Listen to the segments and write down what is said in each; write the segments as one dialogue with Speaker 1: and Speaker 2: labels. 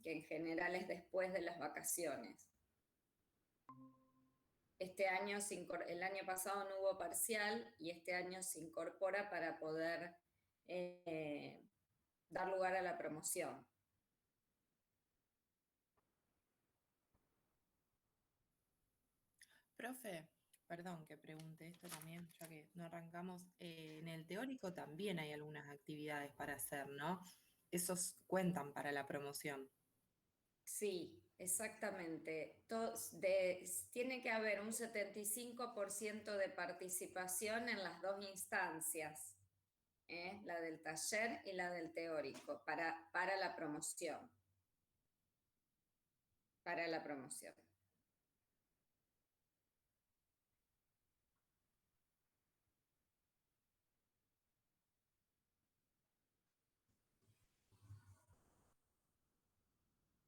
Speaker 1: que en general es después de las vacaciones. Este año, el año pasado no hubo parcial y este año se incorpora para poder dar lugar a la promoción.
Speaker 2: Profe, perdón que pregunte esto también, ya que no arrancamos. En el teórico también hay algunas actividades para hacer, ¿no? Esos cuentan para la promoción.
Speaker 1: Sí, exactamente. Tiene que haber un 75% de participación en las dos instancias, la del taller y la del teórico, para la promoción. Para la promoción.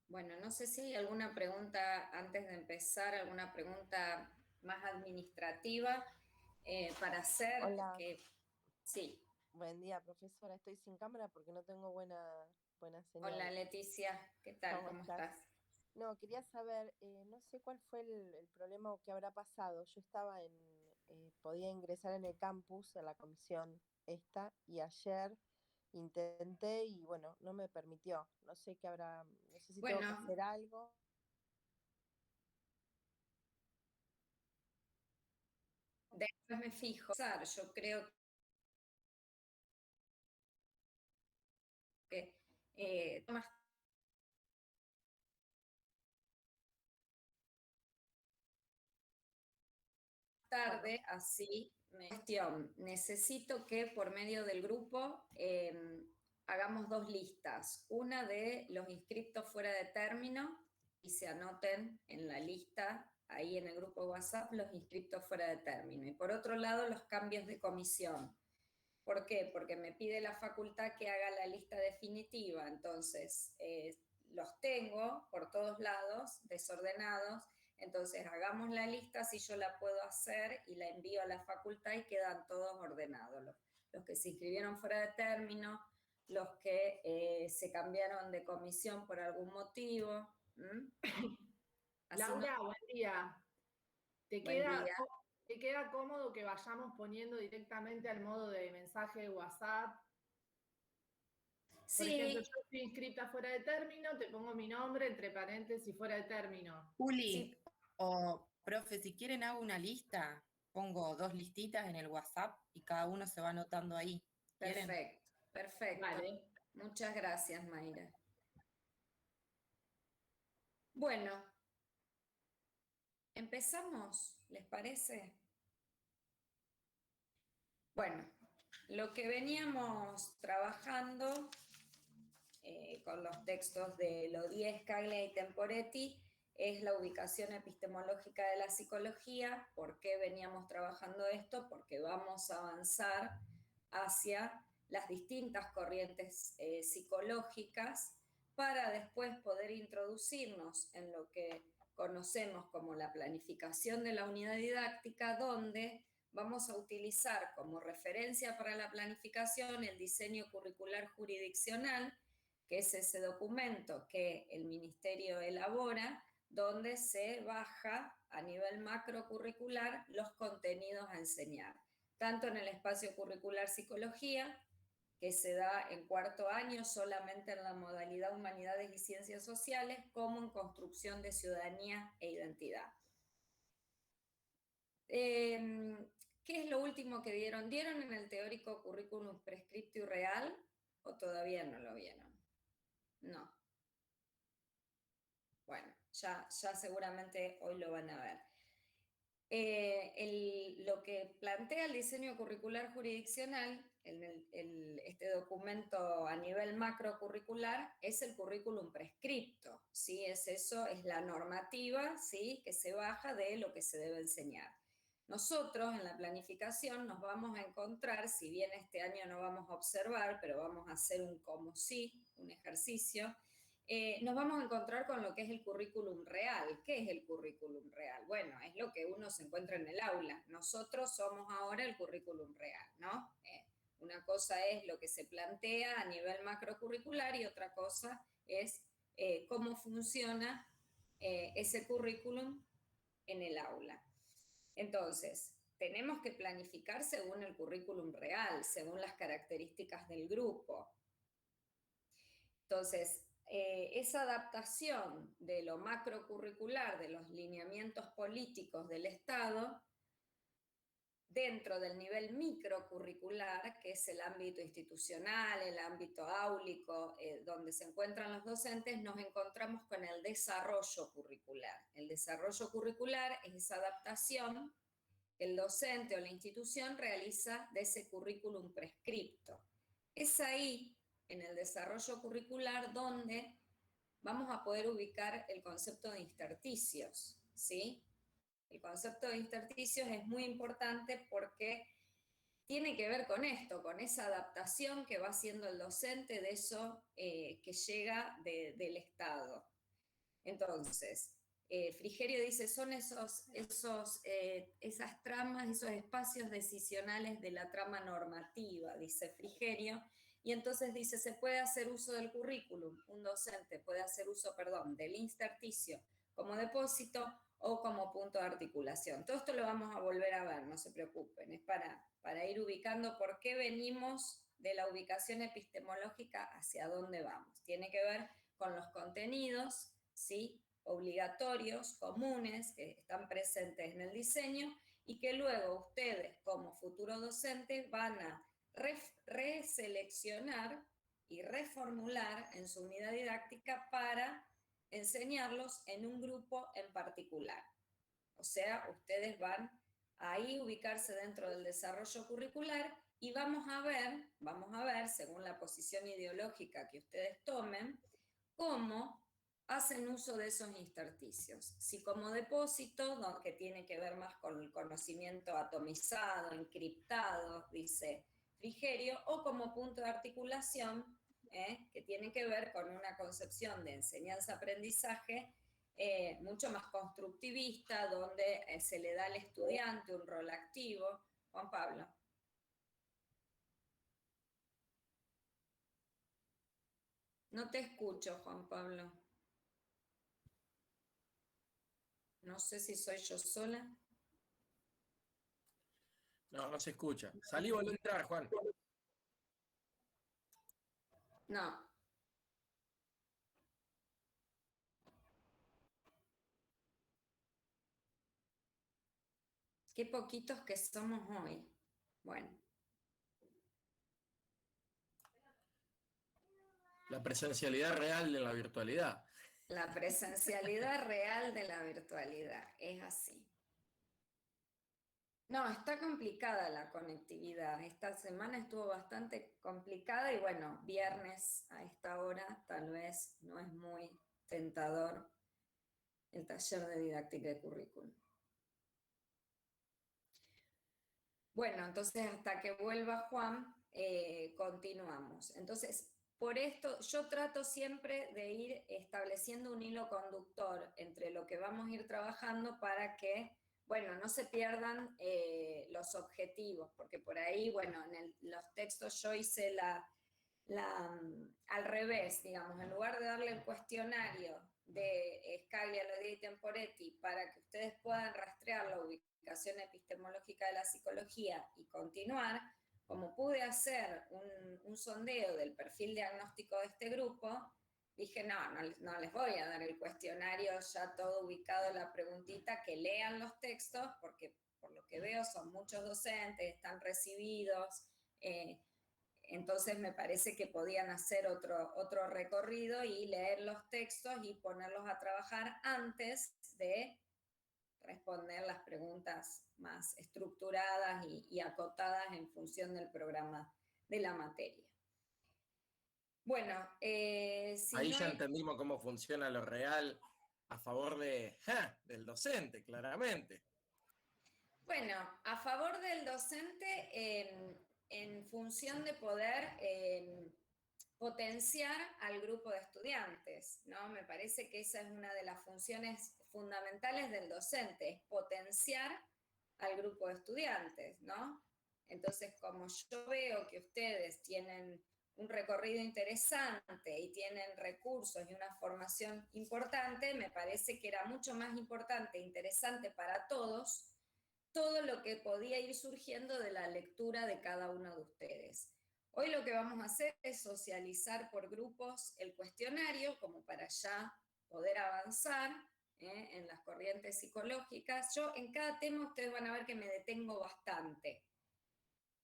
Speaker 1: Bueno, no sé si hay alguna pregunta antes de empezar, alguna pregunta más administrativa para hacer.
Speaker 3: Hola,
Speaker 1: Sí.
Speaker 3: buen día, profesora. Estoy sin cámara porque no tengo buena
Speaker 1: Hola
Speaker 3: señal.
Speaker 1: Leticia, ¿qué tal?
Speaker 3: ¿Cómo
Speaker 1: ¿Cómo
Speaker 3: estás?
Speaker 1: estás?
Speaker 3: No, quería saber, no sé cuál fue el problema o qué habrá pasado. Yo estaba podía ingresar en el campus, en la comisión esta, y ayer intenté y bueno, no me permitió. No sé qué habrá, no sé si tengo que
Speaker 1: Bueno,
Speaker 3: hacer algo.
Speaker 1: después me fijo. Yo creo que más
Speaker 3: Bueno,
Speaker 1: tarde, así, cuestión, necesito que por medio del grupo hagamos dos listas. Una de los inscriptos fuera de término y se anoten en la lista, ahí en el grupo WhatsApp, los inscriptos fuera de término. Y por otro lado, los cambios de comisión. ¿Por qué? Porque me pide la facultad que haga la lista definitiva, entonces los tengo por todos lados, desordenados, entonces hagamos la lista si yo la puedo hacer y la envío a la facultad y quedan todos ordenados. Los que se inscribieron fuera de término, los que se cambiaron de comisión por algún motivo.
Speaker 4: Laura, buen día.
Speaker 1: Buen día.
Speaker 4: ¿Te queda cómodo que vayamos poniendo directamente al modo de mensaje de WhatsApp? Por ejemplo,
Speaker 1: Sí,
Speaker 4: yo estoy inscrita fuera de término, te pongo mi nombre entre paréntesis fuera de término.
Speaker 2: Juli,
Speaker 1: sí,
Speaker 2: o profe, si quieren hago una lista, pongo dos listitas en el WhatsApp y cada uno se va anotando ahí. ¿Quieren?
Speaker 1: perfecto, perfecto.
Speaker 4: Vale.
Speaker 1: Muchas gracias, Mayra. Bueno, empezamos, ¿les parece? Bueno, lo que veníamos trabajando con los textos de Lodié, Scaglia y Temporetti es la ubicación epistemológica de la psicología. ¿Por qué veníamos trabajando esto? Porque vamos a avanzar hacia las distintas corrientes psicológicas para después poder introducirnos en lo que conocemos como la planificación de la unidad didáctica, donde vamos a utilizar como referencia para la planificación el diseño curricular jurisdiccional, que es ese documento que el ministerio elabora, donde se baja a nivel macrocurricular los contenidos a enseñar, tanto en el espacio curricular psicología, que se da en cuarto año solamente en la modalidad Humanidades y Ciencias Sociales, como en construcción de ciudadanía e identidad. ¿Qué es lo último que dieron? ¿Dieron en el teórico currículum prescripto y real o todavía no lo vieron? No. Bueno, ya seguramente hoy lo van a ver. Lo que plantea el diseño curricular jurisdiccional, este documento a nivel macrocurricular, es el currículum prescripto, ¿sí? Es la normativa, ¿sí? Que se baja de lo que se debe enseñar. Nosotros en la planificación nos vamos a encontrar, si bien este año no vamos a observar, pero vamos a hacer un como sí, un ejercicio, nos vamos a encontrar con lo que es el currículum real. ¿Qué es el currículum real? Bueno, es lo que uno se encuentra en el aula. Nosotros somos ahora el currículum real, ¿no? Una cosa es lo que se plantea a nivel macrocurricular y otra cosa es cómo funciona ese currículum en el aula. Entonces, tenemos que planificar según el currículum real, según las características del grupo. Entonces, esa adaptación de lo macrocurricular, de los lineamientos políticos del Estado, dentro del nivel microcurricular, que es el ámbito institucional, el ámbito áulico, donde se encuentran los docentes, nos encontramos con el desarrollo curricular. El desarrollo curricular es esa adaptación que el docente o la institución realiza de ese currículum prescripto. Es ahí, en el desarrollo curricular, donde vamos a poder ubicar el concepto de intersticios, ¿sí? El concepto de intersticios es muy importante porque tiene que ver con esto, con esa adaptación que va haciendo el docente de eso que llega del Estado. Entonces, Frigerio dice, son esas tramas, esos espacios decisionales de la trama normativa, dice Frigerio, y entonces dice, se puede hacer uso del currículum, un docente puede hacer uso, del intersticio como depósito o como punto de articulación. Todo esto lo vamos a volver a ver, no se preocupen, es para ir ubicando por qué venimos de la ubicación epistemológica hacia dónde vamos. Tiene que ver con los contenidos, ¿sí?, obligatorios, comunes, que están presentes en el diseño y que luego ustedes como futuros docentes van a reseleccionar y reformular en su unidad didáctica para enseñarlos en un grupo en particular. O sea, ustedes van a ahí ubicarse dentro del desarrollo curricular y vamos a ver, según la posición ideológica que ustedes tomen, cómo hacen uso de esos intersticios. Si como depósito, que tiene que ver más con el conocimiento atomizado, encriptado, dice Frigerio, o como punto de articulación, que tiene que ver con una concepción de enseñanza-aprendizaje mucho más constructivista, donde se le da al estudiante un rol activo. Juan Pablo. No te escucho, Juan Pablo. No sé si soy yo sola.
Speaker 5: No, no se escucha. Salí y volví a entrar, Juan.
Speaker 1: No. Qué poquitos que somos hoy. Bueno.
Speaker 5: La presencialidad real de la virtualidad.
Speaker 1: La presencialidad real de la virtualidad, es así. No, está complicada la conectividad. Esta semana estuvo bastante complicada y bueno, viernes a esta hora tal vez no es muy tentador el taller de didáctica de currículum. Bueno, entonces hasta que vuelva Juan, continuamos. Entonces, por esto yo trato siempre de ir estableciendo un hilo conductor entre lo que vamos a ir trabajando para que, bueno, no se pierdan los objetivos, porque por ahí, bueno, en los textos yo hice al revés, digamos, en lugar de darle el cuestionario de Scaglia, Lodía y Temporetti para que ustedes puedan rastrear la ubicación epistemológica de la psicología y continuar, como pude hacer un sondeo del perfil diagnóstico de este grupo, dije, no les voy a dar el cuestionario ya todo ubicado en la preguntita, que lean los textos, porque por lo que veo son muchos docentes, están recibidos, entonces me parece que podían hacer otro recorrido y leer los textos y ponerlos a trabajar antes de responder las preguntas más estructuradas y acotadas en función del programa de la materia. Bueno, si
Speaker 5: ahí
Speaker 1: no
Speaker 5: ya
Speaker 1: hay...
Speaker 5: entendimos cómo funciona lo real a favor del docente, claramente.
Speaker 1: Bueno, a favor del docente en función de poder potenciar al grupo de estudiantes, ¿no? Me parece que esa es una de las funciones fundamentales del docente, es potenciar al grupo de estudiantes, ¿no? Entonces, como yo veo que ustedes tienen un recorrido interesante y tienen recursos y una formación importante, me parece que era mucho más importante e interesante para todos todo lo que podía ir surgiendo de la lectura de cada uno de ustedes. Hoy lo que vamos a hacer es socializar por grupos el cuestionario, como para ya poder avanzar en las corrientes psicológicas. Yo en cada tema ustedes van a ver que me detengo bastante,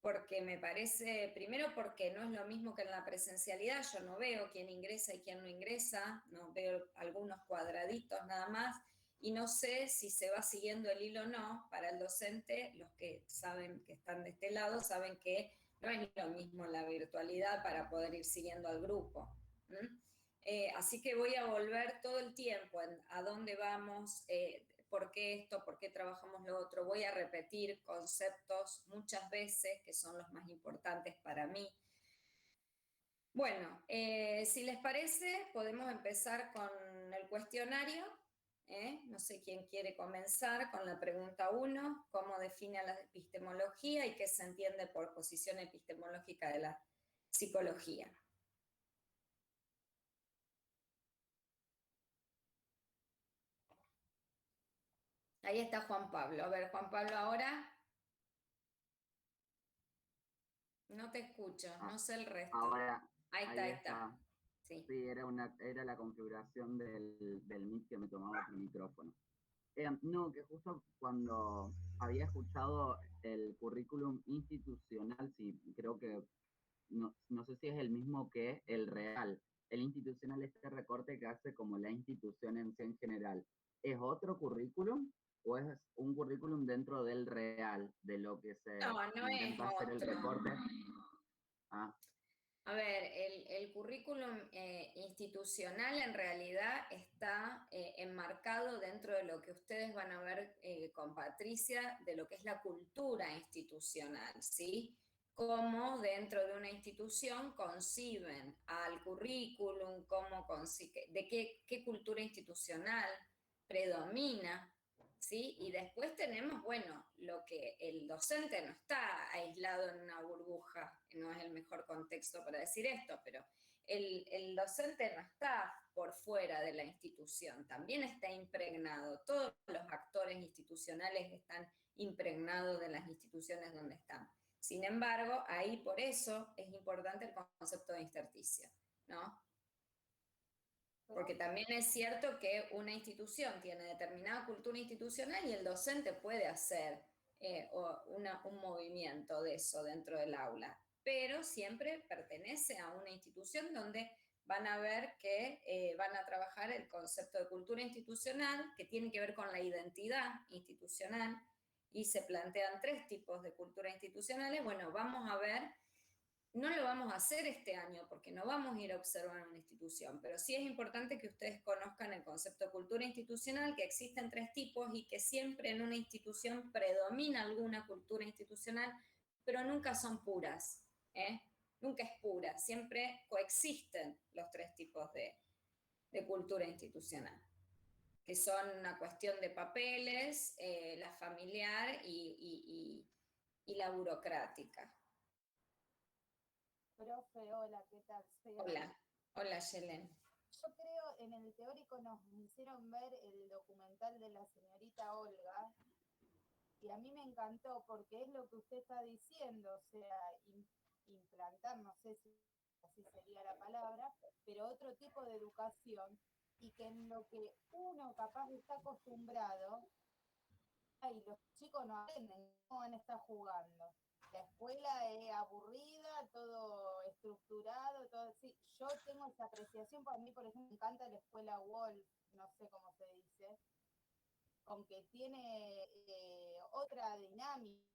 Speaker 1: porque me parece, primero porque no es lo mismo que en la presencialidad, yo no veo quién ingresa y quién no ingresa, no veo algunos cuadraditos nada más, y no sé si se va siguiendo el hilo o no. Para el docente, los que saben que están de este lado, saben que no es lo mismo la virtualidad para poder ir siguiendo al grupo. Así que voy a volver todo el tiempo a dónde vamos, por qué esto, por qué trabajamos lo otro. Voy a repetir conceptos muchas veces que son los más importantes para mí. Bueno, si les parece, podemos empezar con el cuestionario. No sé quién quiere comenzar con la pregunta 1, ¿cómo define la epistemología y qué se entiende por posición epistemológica de la psicología? Ahí está Juan Pablo. A ver, Juan Pablo, ahora. No te escucho, no sé el resto.
Speaker 6: Ahora,
Speaker 1: Ahí está,
Speaker 6: ahí
Speaker 1: ahí está.
Speaker 6: está.
Speaker 1: Sí.
Speaker 6: Sí, era la configuración del mic que me tomaba otro micrófono. No, que justo cuando había escuchado el currículum institucional, sí, creo que, no sé si es el mismo que el real. El institucional, este recorte que hace como la institución en sí en general, ¿es otro currículum o es un currículum dentro del real, de lo que se
Speaker 1: No, no es
Speaker 6: intenta hacer el
Speaker 1: otro.
Speaker 6: recorte? Ah,
Speaker 1: A ver, el currículum institucional en realidad está enmarcado dentro de lo que ustedes van a ver con Patricia, de lo que es la cultura institucional, ¿sí? Cómo dentro de una institución conciben al currículum, de qué cultura institucional predomina, ¿sí? Y después tenemos, bueno, lo que el docente no está aislado en una burbuja, no es el mejor contexto para decir esto, pero el docente no está por fuera de la institución, también está impregnado, todos los actores institucionales están impregnados de las instituciones donde están. Sin embargo, ahí por eso es importante el concepto de intersticio, ¿no? Porque también es cierto que una institución tiene determinada cultura institucional y el docente puede hacer un movimiento de eso dentro del aula, pero siempre pertenece a una institución donde van a ver que van a trabajar el concepto de cultura institucional, que tiene que ver con la identidad institucional, y se plantean 3 tipos de cultura institucionales. Bueno, vamos a ver. No lo vamos a hacer este año porque no vamos a ir a observar una institución, pero sí es importante que ustedes conozcan el concepto de cultura institucional, que existen 3 tipos y que siempre en una institución predomina alguna cultura institucional, pero nunca son puras, nunca es pura, siempre coexisten los 3 tipos de cultura institucional, que son una cuestión de papeles, la familiar y la burocrática.
Speaker 7: Profe, hola, ¿qué tal?
Speaker 1: Hola, hola Yelen.
Speaker 7: Yo creo, en el teórico nos hicieron ver el documental de la señorita Olga, y a mí me encantó porque es lo que usted está diciendo, o sea, implantar, no sé si así sería la palabra, pero otro tipo de educación, y que en lo que uno capaz está acostumbrado, ay, los chicos no aprenden, ¿cómo van a estar jugando? La escuela es aburrida, todo estructurado, todo así. Yo tengo esa apreciación, para mí, por ejemplo, me encanta la escuela Wolf, no sé cómo se dice, aunque tiene otra dinámica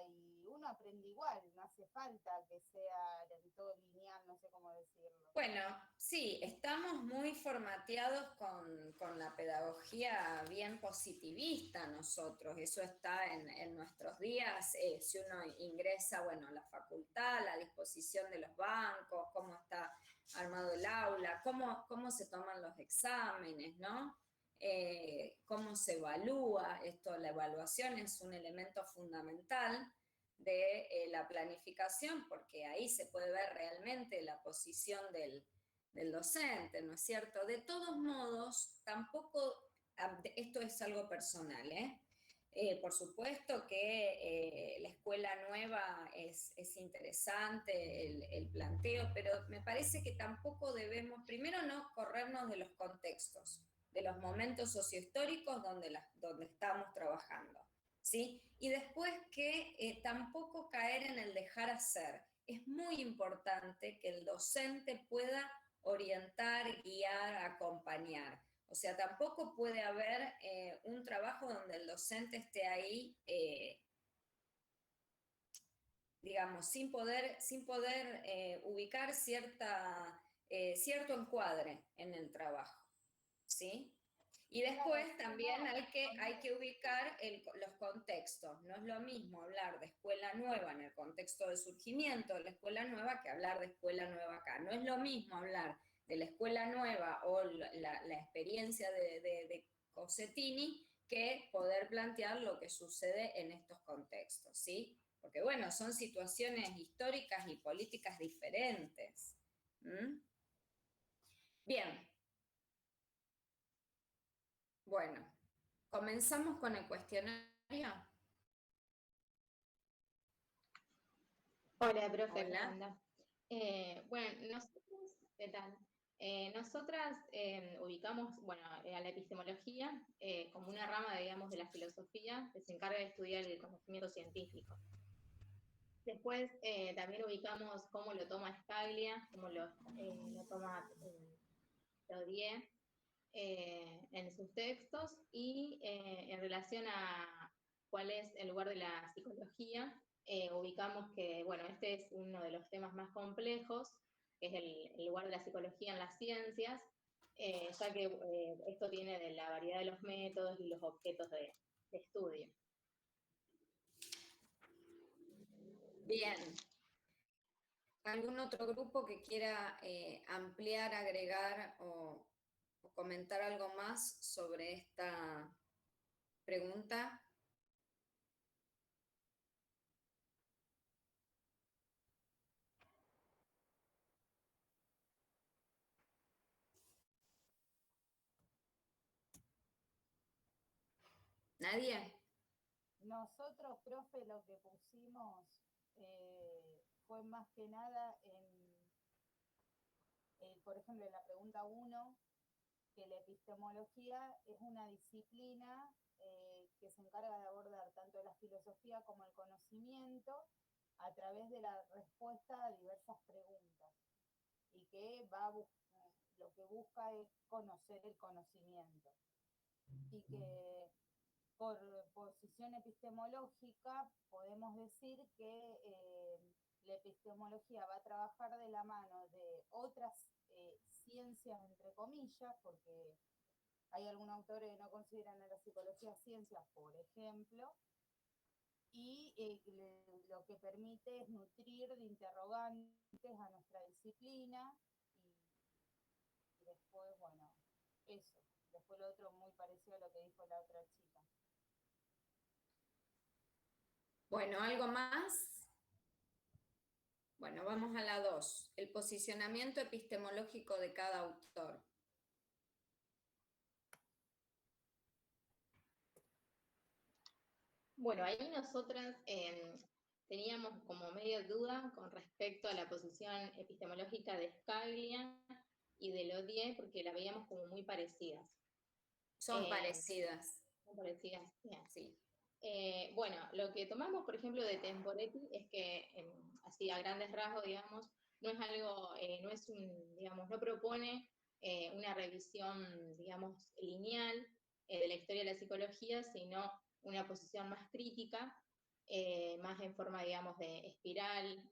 Speaker 7: y uno aprende igual, no hace falta que sea del todo lineal, no sé cómo decirlo.
Speaker 1: Bueno, sí, estamos muy formateados con la pedagogía bien positivista nosotros, eso está en nuestros días, si uno ingresa, bueno, a la facultad, la disposición de los bancos, cómo está armado el aula, cómo se toman los exámenes, ¿no? Cómo se evalúa esto, la evaluación es un elemento fundamental de la planificación, porque ahí se puede ver realmente la posición del docente, ¿no es cierto? De todos modos, tampoco, esto es algo personal, por supuesto que la escuela nueva es interesante, el planteo, pero me parece que tampoco debemos, primero, no corrernos de los contextos, de los momentos sociohistóricos donde estamos trabajando, ¿sí? Y después que tampoco caer en el dejar hacer. Es muy importante que el docente pueda orientar, guiar, acompañar. O sea, tampoco puede haber un trabajo donde el docente esté ahí, digamos, sin poder ubicar cierto encuadre en el trabajo, ¿sí? Y después también hay que ubicar los contextos. No es lo mismo hablar de escuela nueva en el contexto de surgimiento de la escuela nueva que hablar de escuela nueva acá. No es lo mismo hablar de la escuela nueva o la experiencia de Cossettini que poder plantear lo que sucede en estos contextos, ¿sí? Porque bueno, son situaciones históricas y políticas diferentes. ¿Mm? Bien. Bueno, comenzamos con el cuestionario.
Speaker 8: Hola, profe, ¿cómo
Speaker 1: Hola.
Speaker 8: anda? Bueno, nosotros, ¿qué tal? Nosotras ubicamos, bueno, a la epistemología como una rama, digamos, de la filosofía que se encarga de estudiar el conocimiento científico. Después también ubicamos cómo lo toma Scaglia, cómo lo toma Lodier en sus textos y en relación a cuál es el lugar de la psicología, ubicamos que, bueno, este es uno de los temas más complejos, que es el lugar de la psicología en las ciencias, ya que esto viene de la variedad de los métodos y los objetos de estudio.
Speaker 1: Bien. ¿Algún otro grupo que quiera ampliar, agregar o comentar algo más sobre esta pregunta? ¿Nadie?
Speaker 7: Nosotros, profe, lo que pusimos fue más que nada por ejemplo, en la pregunta 1, que la epistemología es una disciplina que se encarga de abordar tanto la filosofía como el conocimiento a través de la respuesta a diversas preguntas y que lo que busca es conocer el conocimiento y que por posición epistemológica podemos decir que la epistemología va a trabajar de la mano de otras ciencias, entre comillas, porque hay algunos autores que no consideran a la psicología ciencia, por ejemplo, y lo que permite es nutrir de interrogantes a nuestra disciplina y después, bueno, eso. Después lo otro muy parecido a lo que dijo la otra chica.
Speaker 1: Bueno, ¿algo más? Bueno, vamos a la 2. El posicionamiento epistemológico de cada autor.
Speaker 8: Bueno, ahí nosotras teníamos como medio duda con respecto a la posición epistemológica de Scaglia y de Lodier, porque la veíamos como muy parecidas.
Speaker 1: Son parecidas.
Speaker 8: Son parecidas, bien.
Speaker 1: Sí.
Speaker 8: Bueno, lo que tomamos, por ejemplo, de Temporetti es que, así a grandes rasgos, digamos, no es algo, no es un, digamos, no propone una revisión, digamos, lineal de la historia de la psicología, sino una posición más crítica, más en forma, digamos, de espiral,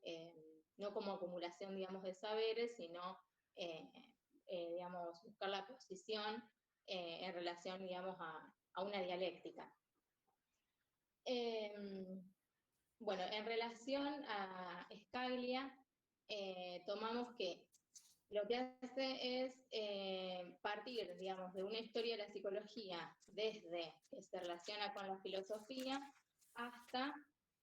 Speaker 8: no como acumulación, digamos, de saberes, sino, digamos, buscar la posición en relación, digamos, a una dialéctica. Bueno, en relación a Scaglia, tomamos que lo que hace es partir, digamos, de una historia de la psicología desde que se relaciona con la filosofía hasta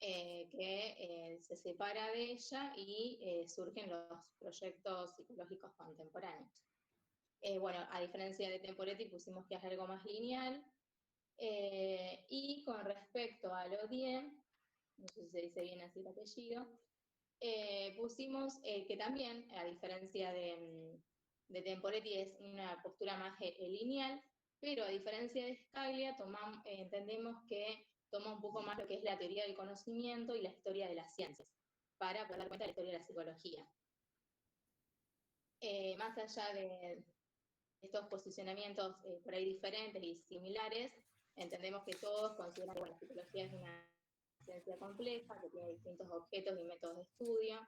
Speaker 8: que se separa de ella y surgen los proyectos psicológicos contemporáneos. Bueno, a diferencia de Temporetti pusimos que es algo más lineal, y con respecto a Lodier, no sé si se dice bien así el apellido, pusimos que también, a diferencia de Temporetti, es una postura más lineal, pero a diferencia de Scaglia, entendemos que toma un poco más lo que es la teoría del conocimiento y la historia de las ciencias, para poder dar cuenta de la historia de la psicología. Más allá de estos posicionamientos por ahí diferentes y similares, entendemos que todos consideran que la psicología es una ciencia compleja, que tiene distintos objetos y métodos de estudio,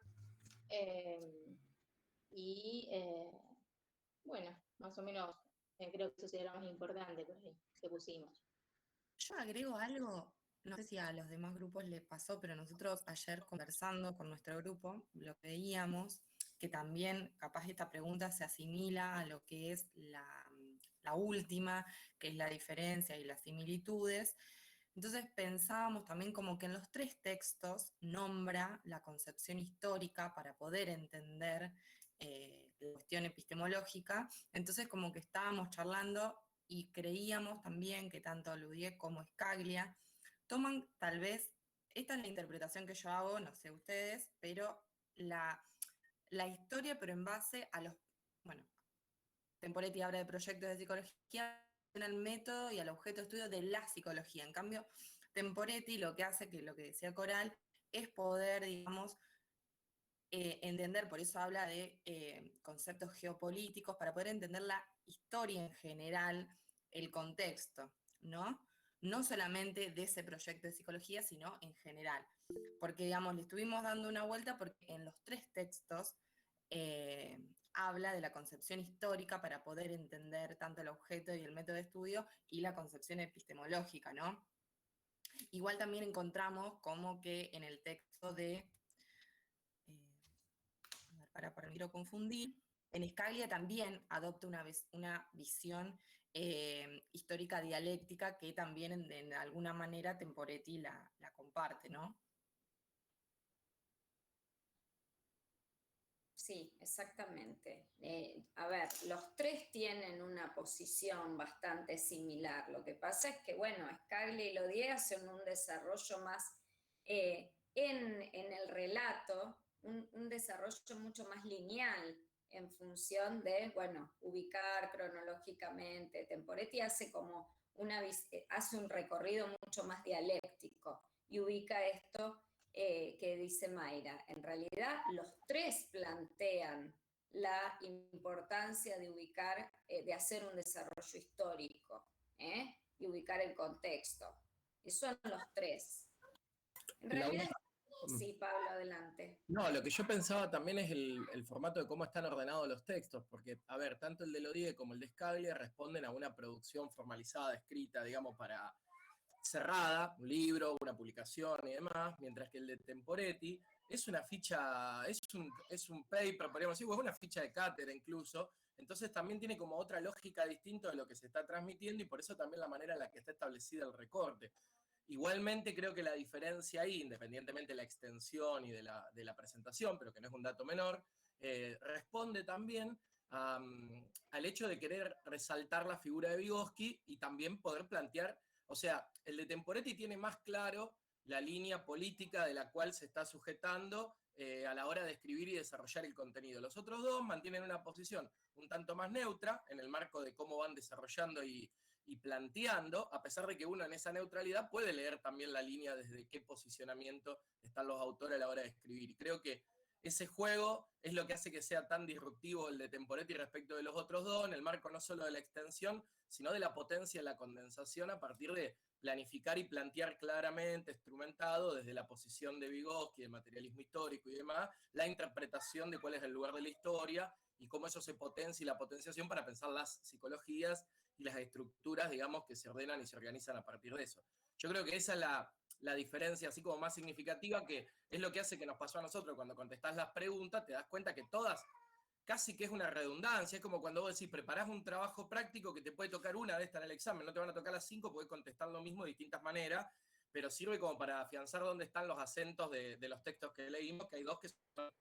Speaker 8: bueno, más o menos creo que eso sería lo más importante por ahí, que pusimos.
Speaker 2: Yo agrego algo, no sé si a los demás grupos les pasó, pero nosotros ayer conversando con nuestro grupo, lo que veíamos, que también capaz esta pregunta se asimila a lo que es la última, que es la diferencia y las similitudes. Entonces pensábamos también como que en los 3 textos nombra la concepción histórica para poder entender la cuestión epistemológica. Entonces como que estábamos charlando y creíamos también que tanto Lodier como Scaglia toman tal vez, esta es la interpretación que yo hago, no sé ustedes, pero la historia, pero en base a los, bueno, Temporetti habla de proyectos de psicología, al método y al objeto de estudio de la psicología. En cambio, Temporetti lo que hace, que lo que decía Coral, es poder, digamos, entender, por eso habla de conceptos geopolíticos, para poder entender la historia en general, el contexto, ¿no? No solamente de ese proyecto de psicología, sino en general. Porque, digamos, le estuvimos dando una vuelta porque en los 3 textos habla de la concepción histórica para poder entender tanto el objeto y el método de estudio y la concepción epistemológica, ¿no? Igual también encontramos como que en el texto de, para no quiero confundir, en Scaglia también adopta una visión histórica dialéctica que también de alguna manera Temporetti la comparte, ¿no?
Speaker 1: Sí, exactamente. A ver, los 3 tienen una posición bastante similar. Lo que pasa es que, bueno, Scaglia y Lodier hacen un desarrollo más en el relato, un desarrollo mucho más lineal en función de, bueno, ubicar cronológicamente. Temporetti hace como hace un recorrido mucho más dialéctico y ubica esto que dice Mayra. En realidad, los 3 plantean la importancia de ubicar, de hacer un desarrollo histórico y ubicar el contexto. Y son los 3. En realidad, sí, Pablo, adelante.
Speaker 5: No, lo que yo pensaba también es el formato de cómo están ordenados los textos, porque, a ver, tanto el de Lodier como el de Scaglia responden a una producción formalizada, escrita, digamos, para cerrada, un libro, una publicación y demás, mientras que el de Temporetti es una ficha, es un paper, podríamos decir, o es una ficha de cátedra incluso, entonces también tiene como otra lógica distinta de lo que se está transmitiendo y por eso también la manera en la que está establecida el recorte. Igualmente creo que la diferencia ahí, independientemente de la extensión y de la presentación, pero que no es un dato menor, responde también al hecho de querer resaltar la figura de Vygotsky y también poder plantear, o sea, el de Temporetti tiene más claro la línea política de la cual se está sujetando a la hora de escribir y desarrollar el contenido. Los otros 2 mantienen una posición un tanto más neutra en el marco de cómo van desarrollando y planteando, a pesar de que uno en esa neutralidad puede leer también la línea desde qué posicionamiento están los autores a la hora de escribir. Y creo que ese juego es lo que hace que sea tan disruptivo el de Temporetti respecto de los otros 2, en el marco no solo de la extensión, sino de la potencia de la condensación a partir de planificar y plantear claramente, instrumentado desde la posición de Vygotsky, del materialismo histórico y demás, la interpretación de cuál es el lugar de la historia y cómo eso se potencia y la potenciación para pensar las psicologías y las estructuras, digamos, que se ordenan y se organizan a partir de eso. Yo creo que esa es la diferencia así como más significativa, que es lo que hace que nos pasó a nosotros cuando contestás las preguntas, te das cuenta que todas casi que es una redundancia, es como cuando vos decís, preparás un trabajo práctico que te puede tocar una de estas en el examen, no te van a tocar las 5, podés contestar lo mismo de distintas maneras, pero sirve como para afianzar dónde están los acentos de los textos que leímos, que hay dos que son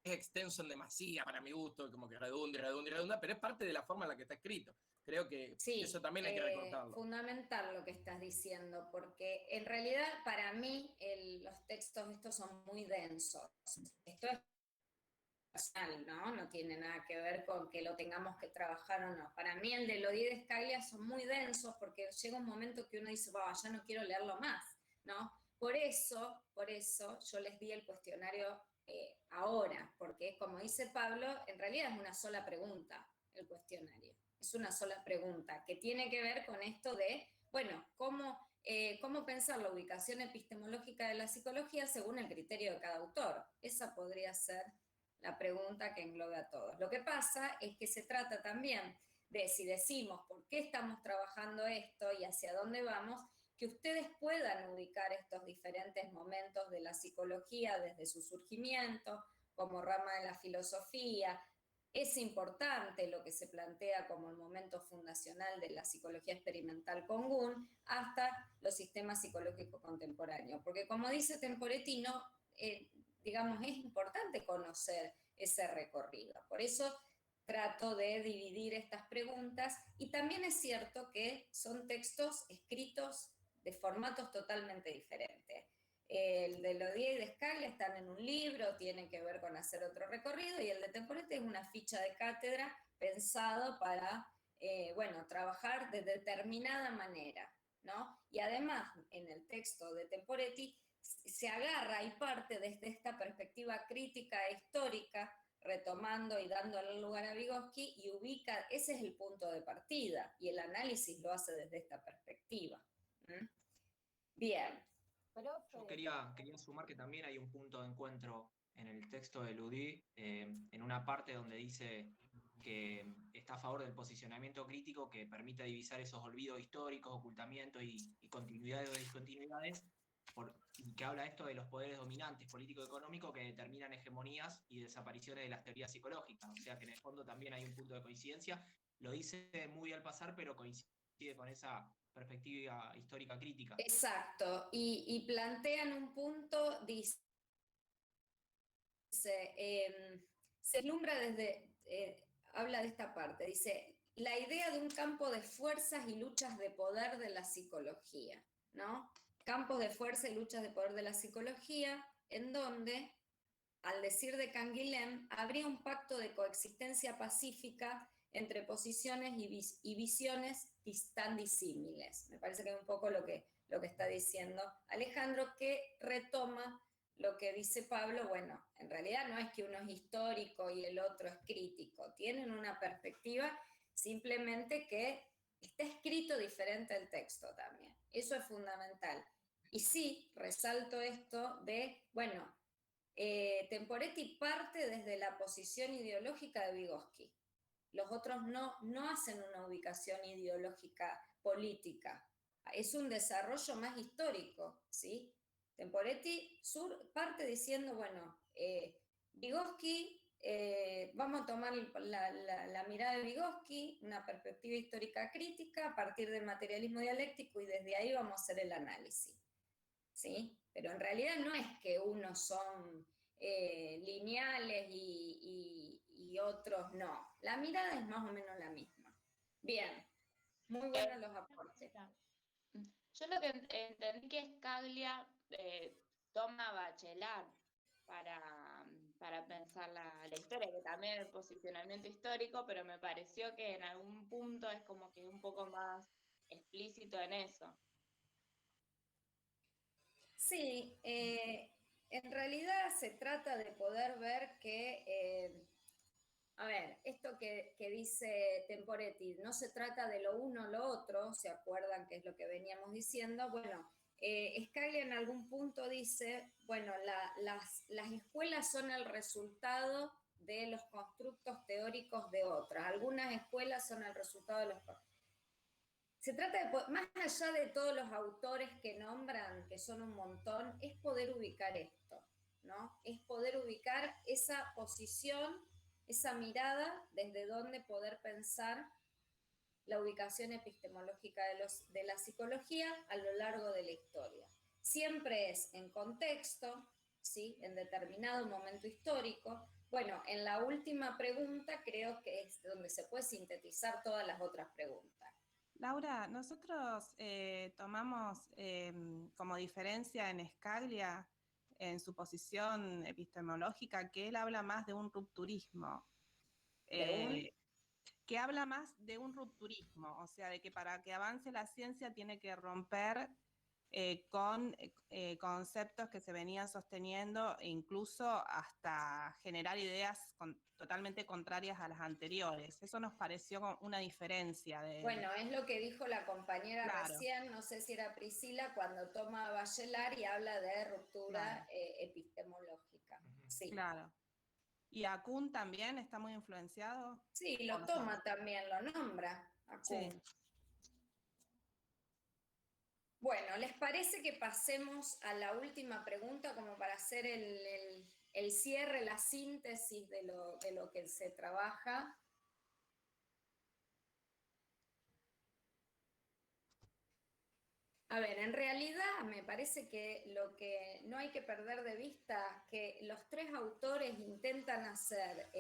Speaker 5: extenso en demasía para mi gusto, como que redunda, pero es parte de la forma en la que está escrito. Creo que
Speaker 1: Sí,
Speaker 5: eso también hay que recortarlo.
Speaker 1: Fundamental lo que estás diciendo, porque en realidad para mí los textos estos son muy densos. Esto es personal, ¿no? No tiene nada que ver con que lo tengamos que trabajar o no. Para mí el de Lodié y Descaglia son muy densos porque llega un momento que uno dice, ya no quiero leerlo más, ¿no? Por eso yo les di el cuestionario ahora, porque como dice Pablo, en realidad es una sola pregunta el cuestionario. Es una sola pregunta que tiene que ver con esto de, bueno, cómo pensar la ubicación epistemológica de la psicología según el criterio de cada autor. Esa podría ser la pregunta que englobe a todos. Lo que pasa es que se trata también de, si decimos por qué estamos trabajando esto y hacia dónde vamos, que ustedes puedan ubicar estos diferentes momentos de la psicología desde su surgimiento, como rama de la filosofía. Es importante lo que se plantea como el momento fundacional de la psicología experimental con Gunn, hasta los sistemas psicológicos contemporáneos. Porque como dice Temporetti, digamos, es importante conocer ese recorrido. Por eso trato de dividir estas preguntas, y también es cierto que son textos escritos de formatos totalmente diferentes. El de Lodié y Descaglia están en un libro, tienen que ver con hacer otro recorrido, y el de Temporetti es una ficha de cátedra pensado para, trabajar de determinada manera, ¿no? Y además, en el texto de Temporetti se agarra y parte desde esta perspectiva crítica e histórica, retomando y dándole lugar a Vygotsky, y ubica, ese es el punto de partida, y el análisis lo hace desde esta perspectiva. Bien.
Speaker 9: Yo quería sumar que también hay un punto de encuentro en el texto de Ludi, en una parte donde dice que está a favor del posicionamiento crítico que permite divisar esos olvidos históricos, ocultamientos y continuidades o discontinuidades, y que habla esto de los poderes dominantes político-económicos que determinan hegemonías y desapariciones de las teorías psicológicas. O sea que en el fondo también hay un punto de coincidencia. Lo dice muy al pasar, pero coincide con esa perspectiva histórica crítica.
Speaker 1: Exacto, y plantean un punto, dice, se vislumbra desde, habla de esta parte, dice, la idea de un campo de fuerzas y luchas de poder de la psicología, ¿no? Campos de fuerza y luchas de poder de la psicología, en donde, al decir de Canguilhem, habría un pacto de coexistencia pacífica entre posiciones y visiones tan disímiles. Me parece que es un poco lo que está diciendo Alejandro, que retoma lo que dice Pablo. Bueno, en realidad no es que uno es histórico y el otro es crítico, tienen una perspectiva, simplemente que está escrito diferente el texto también. Eso es fundamental. Y sí, resalto esto de, Temporetti parte desde la posición ideológica de Vygotsky. Los otros no hacen una ubicación ideológica política. Es un desarrollo más histórico, ¿sí? Temporetti parte diciendo, Vygotsky, vamos a tomar la mirada de Vygotsky, una perspectiva histórica crítica a partir del materialismo dialéctico, y desde ahí vamos a hacer el análisis, ¿sí? Pero en realidad no es que unos son lineales y otros no. La mirada es más o menos la misma. Bien, muy buenos los aportes.
Speaker 10: Yo lo que entendí que Scaglia toma Bachelard para pensar la historia, que también el posicionamiento histórico, pero me pareció que en algún punto es como que un poco más explícito en eso.
Speaker 1: Sí, en realidad se trata de poder ver que, esto que dice Temporetti, no se trata de lo uno o lo otro, ¿se acuerdan que es lo que veníamos diciendo? Scaglia en algún punto dice, las escuelas son el resultado de los constructos teóricos de otras. Algunas escuelas son el resultado de los... Se trata de, más allá de todos los autores que nombran, que son un montón, es poder ubicar esto, ¿no? Es poder ubicar esa posición, esa mirada, desde donde poder pensar la ubicación epistemológica de la psicología a lo largo de la historia. Siempre es en contexto, ¿sí? En determinado momento histórico. Bueno, en la última pregunta creo que es donde se puede sintetizar todas las otras preguntas.
Speaker 11: Laura, nosotros tomamos como diferencia en Scaglia, en su posición epistemológica, que él habla más de un rupturismo. Que habla más de un rupturismo, o sea, de que para que avance la ciencia tiene que romper con conceptos que se venían sosteniendo e incluso hasta generar ideas totalmente contrarias a las anteriores. Eso nos pareció una diferencia.
Speaker 1: Bueno, es lo que dijo la compañera
Speaker 11: claro.
Speaker 1: recién, no sé si era Priscila, cuando toma Bachelard y habla de ruptura epistemológica. Sí.
Speaker 11: Claro. ¿Y Kuhn también está muy influenciado?
Speaker 1: Sí, lo toma también, lo nombra a Kuhn.
Speaker 11: Sí.
Speaker 1: Bueno, ¿les parece que pasemos a la última pregunta como para hacer el cierre, la síntesis de lo que se trabaja? A ver, en realidad me parece que lo que no hay que perder de vista que los tres autores intentan hacer,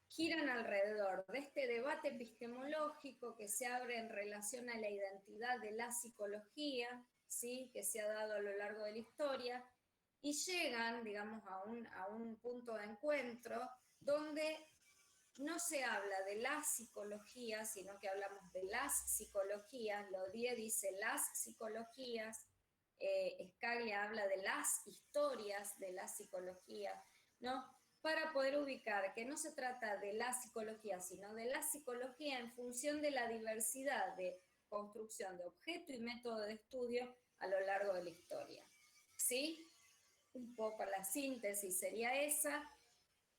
Speaker 1: giran alrededor de este debate epistemológico que se abre en relación a la identidad de la psicología, ¿sí? Que se ha dado a lo largo de la historia, y llegan, digamos, a un punto de encuentro donde no se habla de la psicología, sino que hablamos de las psicologías. Lodié dice las psicologías, Scaglia habla de las historias de la psicología, ¿no? Para poder ubicar que no se trata de la psicología, sino de la psicología en función de la diversidad de construcción de objeto y método de estudio a lo largo de la historia. ¿Sí? Un poco la síntesis sería esa.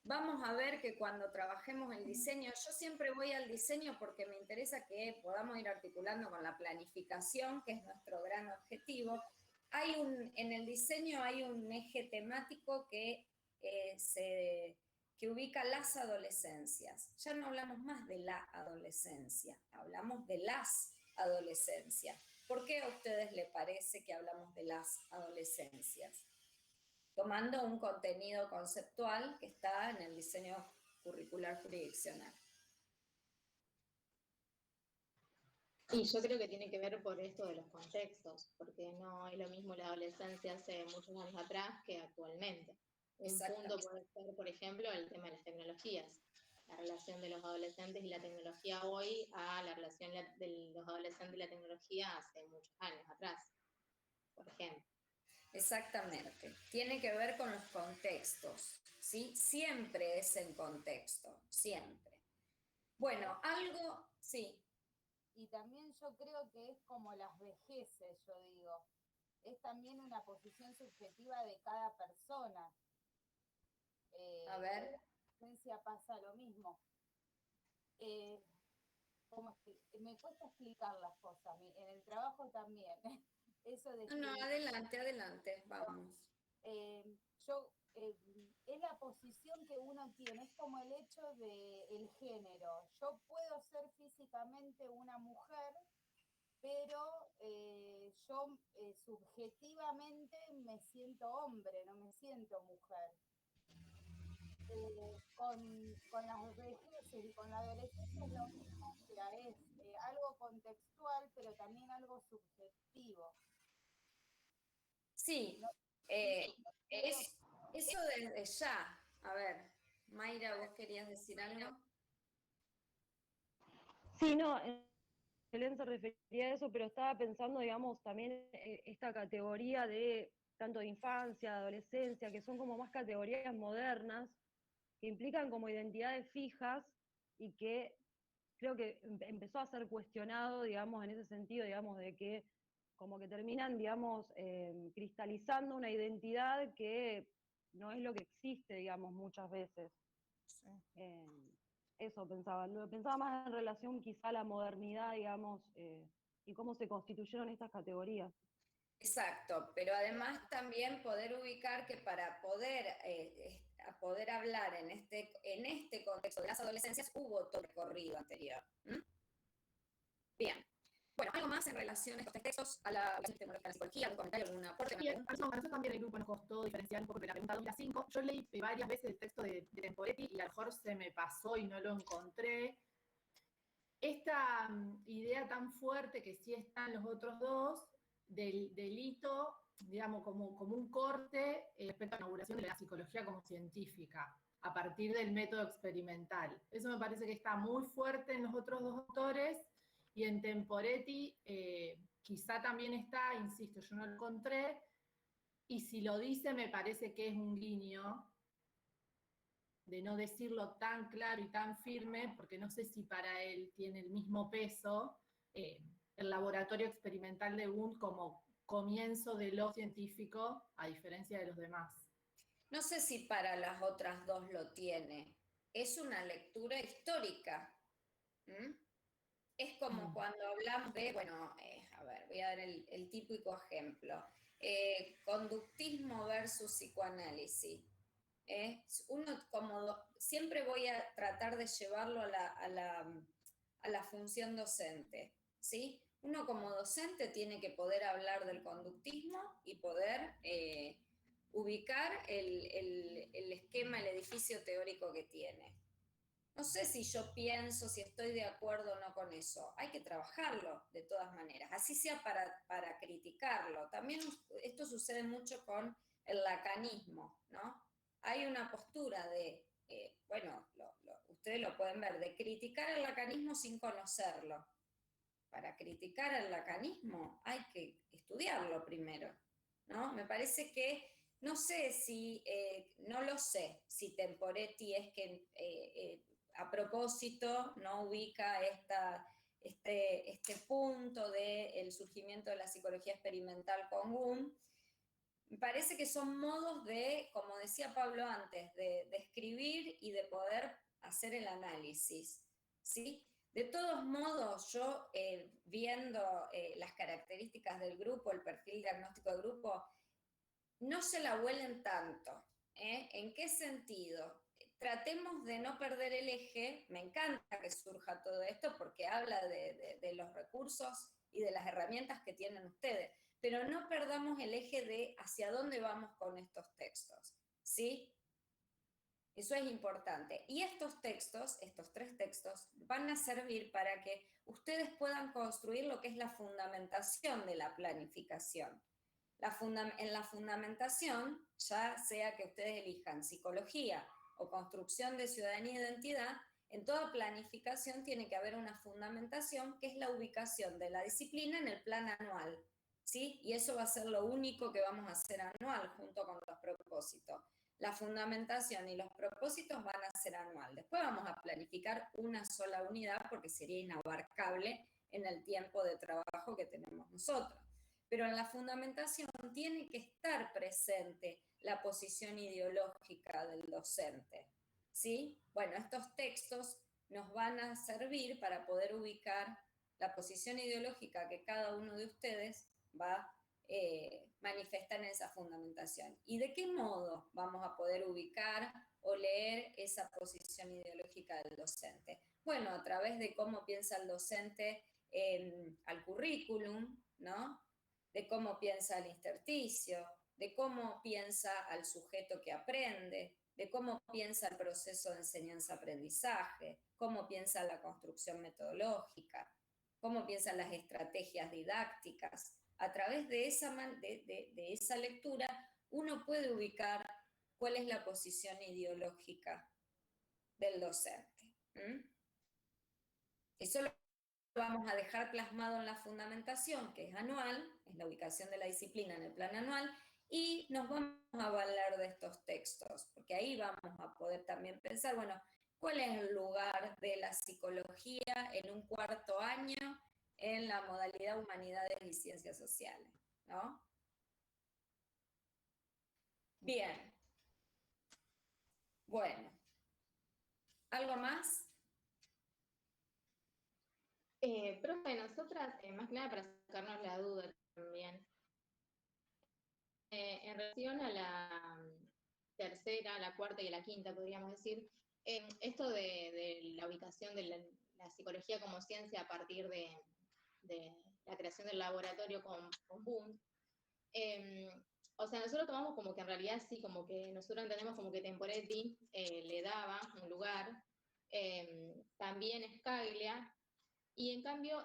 Speaker 1: Vamos a ver que cuando trabajemos el diseño, yo siempre voy al diseño porque me interesa que podamos ir articulando con la planificación, que es nuestro gran objetivo. En el diseño hay un eje temático que ubica las adolescencias. Ya no hablamos más de la adolescencia, hablamos de las adolescencias. ¿Por qué a ustedes les parece que hablamos de las adolescencias? Tomando un contenido conceptual que está en el diseño curricular jurisdiccional.
Speaker 8: Y yo creo que tiene que ver por esto de los contextos, porque no es lo mismo la adolescencia hace muchos años atrás que actualmente. Un punto puede ser, por ejemplo, el tema de las tecnologías, la relación de los adolescentes y la tecnología hoy a la relación de los adolescentes y la tecnología hace muchos años atrás, por ejemplo.
Speaker 1: Exactamente, tiene que ver con los contextos, ¿sí? Siempre es en contexto, siempre. Bueno, algo, sí.
Speaker 7: Y también yo creo que es como las vejeces, yo digo. Es también una posición subjetiva de cada persona.
Speaker 1: A ver.
Speaker 7: En la adolescencia pasa lo mismo. Me cuesta explicar las cosas, en el trabajo también. Eso de
Speaker 1: No, adelante, vamos.
Speaker 7: Es la posición que uno tiene, es como el hecho del género. Yo puedo ser físicamente una mujer, pero yo subjetivamente me siento hombre, no me siento mujer. Con las vejeces y con la adolescencia es lo mismo, o sea, es algo contextual, pero también algo subjetivo.
Speaker 1: Sí, eso desde ya. A ver, Mayra, ¿vos querías decir algo?
Speaker 12: Sí, no, Belén se refería a eso, pero estaba pensando, digamos, también esta categoría de tanto de infancia, adolescencia, que son como más categorías modernas, que implican como identidades fijas y que creo que empezó a ser cuestionado, digamos, en ese sentido, digamos, de que como que terminan, digamos, cristalizando una identidad que no es lo que existe, digamos, muchas veces.
Speaker 11: Sí.
Speaker 12: Eso pensaba más en relación quizá a la modernidad, digamos, y cómo se constituyeron estas categorías.
Speaker 1: Exacto, pero además también poder ubicar que para poder hablar en este contexto de las adolescencias hubo todo recorrido anterior. Bien. Bueno, algo más en relación a estos textos, a la psicología, algún comentario, algún aporte.
Speaker 4: Sí, a nosotros también el grupo nos costó diferenciar un poco de la pregunta 2 y la 5. Yo leí varias veces el texto de Temporetti y a lo mejor se me pasó y no lo encontré. Esta idea tan fuerte que sí está en los otros dos, del delito, digamos, como un corte respecto a la inauguración de la psicología como científica, a partir del método experimental. Eso me parece que está muy fuerte en los otros dos autores, y en Temporetti quizá también está, insisto, yo no lo encontré, y si lo dice me parece que es un guiño, de no decirlo tan claro y tan firme, porque no sé si para él tiene el mismo peso el laboratorio experimental de Wundt como comienzo de lo científico, a diferencia de los demás.
Speaker 1: No sé si para las otras dos lo tiene. Es una lectura histórica. ¿Mm? Es como cuando hablamos de, bueno, a ver, voy a dar el típico ejemplo. Conductismo versus psicoanálisis. Uno como siempre voy a tratar de llevarlo a la función docente, ¿sí? Uno como docente tiene que poder hablar del conductismo y poder ubicar el esquema, el edificio teórico que tiene. No sé si yo pienso, si estoy de acuerdo o no con eso. Hay que trabajarlo de todas maneras, así sea para criticarlo. También esto sucede mucho con el lacanismo, ¿no? Hay una postura de, bueno, ustedes lo pueden ver, de criticar el lacanismo sin conocerlo. Para criticar el lacanismo hay que estudiarlo primero, ¿no? Me parece que, no sé si, no lo sé, si Temporetti es que a propósito no ubica este punto del surgimiento de la psicología experimental con Wundt. Me parece que son modos de, como decía Pablo antes, de escribir y de poder hacer el análisis, ¿sí? De todos modos, yo viendo las características del grupo, el perfil diagnóstico del grupo, no se la huelen tanto. ¿En qué sentido? Tratemos de no perder el eje. Me encanta que surja todo esto porque habla de los recursos y de las herramientas que tienen ustedes, pero no perdamos el eje de hacia dónde vamos con estos textos, ¿sí? Eso es importante. Y estos textos, estos 3 textos, van a servir para que ustedes puedan construir lo que es la fundamentación de la planificación. En la fundamentación, ya sea que ustedes elijan psicología o construcción de ciudadanía e identidad, en toda planificación tiene que haber una fundamentación que es la ubicación de la disciplina en el plan anual, ¿sí? Y eso va a ser lo único que vamos a hacer anual junto con los propósitos. La fundamentación y los propósitos van a ser anual. Después vamos a planificar una sola unidad porque sería inabarcable en el tiempo de trabajo que tenemos nosotros. Pero en la fundamentación tiene que estar presente la posición ideológica del docente, ¿sí? Bueno, estos textos nos van a servir para poder ubicar la posición ideológica que cada uno de ustedes va a manifestar en esa fundamentación. ¿Y de qué modo vamos a poder ubicar o leer esa posición ideológica del docente? Bueno, a través de cómo piensa el docente al currículum, ¿no? De cómo piensa el intersticio, de cómo piensa al sujeto que aprende, de cómo piensa el proceso de enseñanza-aprendizaje, cómo piensa la construcción metodológica, cómo piensan las estrategias didácticas. A través de esa lectura, uno puede ubicar cuál es la posición ideológica del docente. Eso lo vamos a dejar plasmado en la fundamentación, que es anual, es la ubicación de la disciplina en el plan anual, y nos vamos a valer de estos textos, porque ahí vamos a poder también pensar, bueno, ¿cuál es el lugar de la psicología en un 4º año en la modalidad Humanidades y Ciencias Sociales? ¿No? Bien. Bueno. ¿Algo más?
Speaker 8: Profe, nosotras, más que nada para sacarnos la duda también, en relación a la tercera, la cuarta y la quinta, podríamos decir, esto de la ubicación de la psicología como ciencia a partir de la creación del laboratorio con Bund. O sea, nosotros tomamos como que en realidad sí, como que nosotros entendemos como que Temporetti le daba un lugar, también Scaglia, y en cambio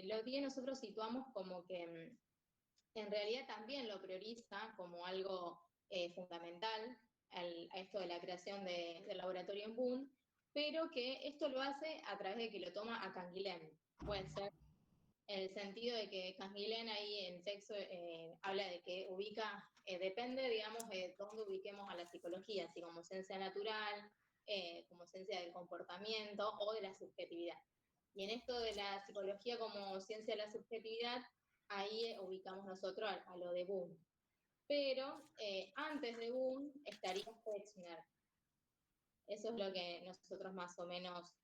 Speaker 8: Lodier nosotros situamos como que en realidad también lo prioriza como algo fundamental a esto de la creación del laboratorio en Bund, pero que esto lo hace a través de que lo toma a Canguilhem. Puede ser en el sentido de que Canguilhem ahí en texto habla de que ubica, depende, digamos, de dónde ubiquemos a la psicología, si como ciencia natural, como ciencia del comportamiento o de la subjetividad. Y en esto de la psicología como ciencia de la subjetividad, ahí ubicamos nosotros a lo de Bund. Pero antes de Bund estaría Fechner. Eso es lo que nosotros más o menos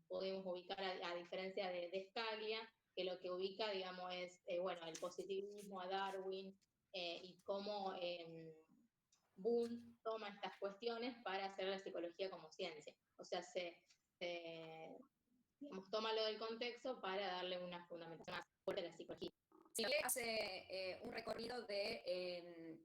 Speaker 8: podemos ubicar, a diferencia de Scaglia, que lo que ubica, digamos, es, bueno, el positivismo, a Darwin, y cómo Bund toma estas cuestiones para hacer la psicología como ciencia. O sea, digamos, toma lo del contexto para darle una fundamentación más fuerte a la psicología.
Speaker 1: Si hace un recorrido de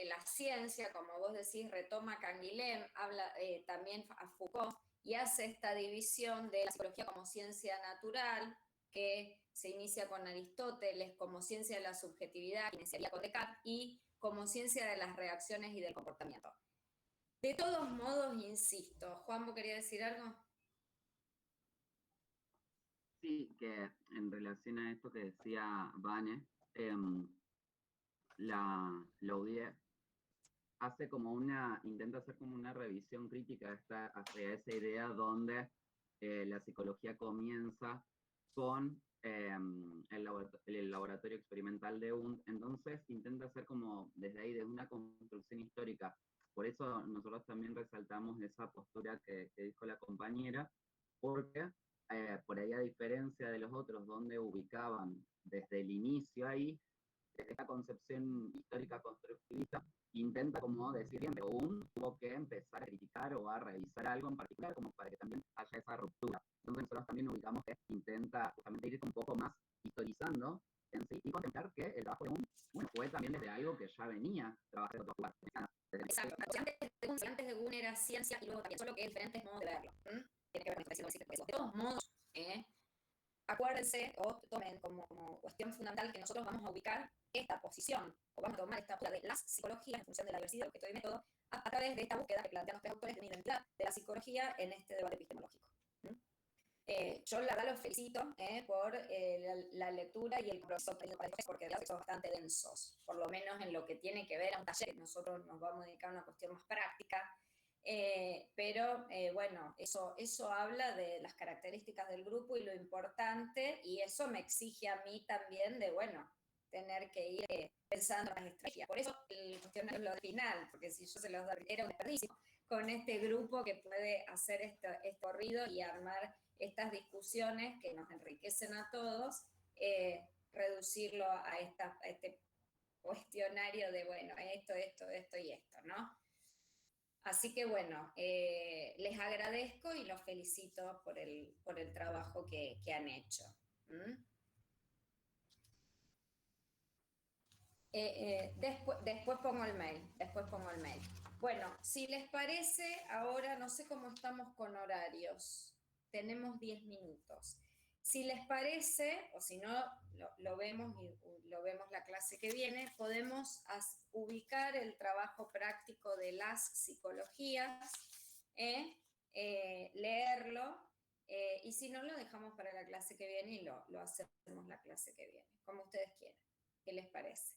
Speaker 1: la ciencia, como vos decís, retoma Canguilhem, habla también a Foucault, y hace esta división de la psicología como ciencia natural, que se inicia con Aristóteles, como ciencia de la subjetividad, que iniciaría con Descartes, y como ciencia de las reacciones y del comportamiento. De todos modos, insisto, Juan, ¿vos querías decir algo?
Speaker 6: Sí, que en relación a esto que decía Vane, Lodier intenta hacer como una revisión crítica hacia esa idea donde la psicología comienza con el laboratorio experimental de Bund, entonces intenta hacer como desde ahí, desde una construcción histórica. Por eso nosotros también resaltamos esa postura que dijo la compañera, porque por ahí, a diferencia de los otros, donde ubicaban desde el inicio ahí, desde esta concepción histórica constructivista, intenta como decir bien, pero Bund tuvo que empezar a criticar o a revisar algo en particular, como para que también haya esa ruptura. Entonces nosotros también ubicamos que intenta justamente ir un poco más historizando en sí y contemplar que el trabajo de Bund, bueno, fue también desde algo que ya venía trabajando de otros lugares.
Speaker 1: Exacto. Antes de Bund era ciencia y luego también, solo que hay diferentes modos de verlo. Tiene que ver con esto. De todos modos, acuérdense o tomen como cuestión fundamental que nosotros vamos a ubicar esta posición, o vamos a tomar esta postura de las psicologías en función de la diversidad, del objeto y método, a través de esta búsqueda que plantean los tres autores de una identidad de la psicología en este debate epistemológico. Yo la verdad los felicito por la lectura y el compromiso porque son bastante densos, por lo menos en lo que tiene que ver a un taller. Nosotros nos vamos a dedicar a una cuestión más práctica, pero bueno, eso habla de las características del grupo y lo importante, y eso me exige a mí también de, bueno, tener que ir pensando en las estrategias. Por eso el cuestionario es lo final, porque si yo se los doy, era un desperdicio con este grupo que puede hacer este corrido y armar estas discusiones que nos enriquecen a todos, reducirlo a este cuestionario de, bueno, esto y esto, ¿no? Así que bueno, les agradezco y los felicito por el trabajo que han hecho. Después pongo el mail. Bueno, si les parece, ahora no sé cómo estamos con horarios. Tenemos 10 minutos. Si les parece, o si no, lo vemos la clase que viene, podemos ubicar el trabajo práctico de las psicologías, leerlo, y si no, lo dejamos para la clase que viene y lo hacemos la clase que viene, como ustedes quieran. ¿Qué les parece?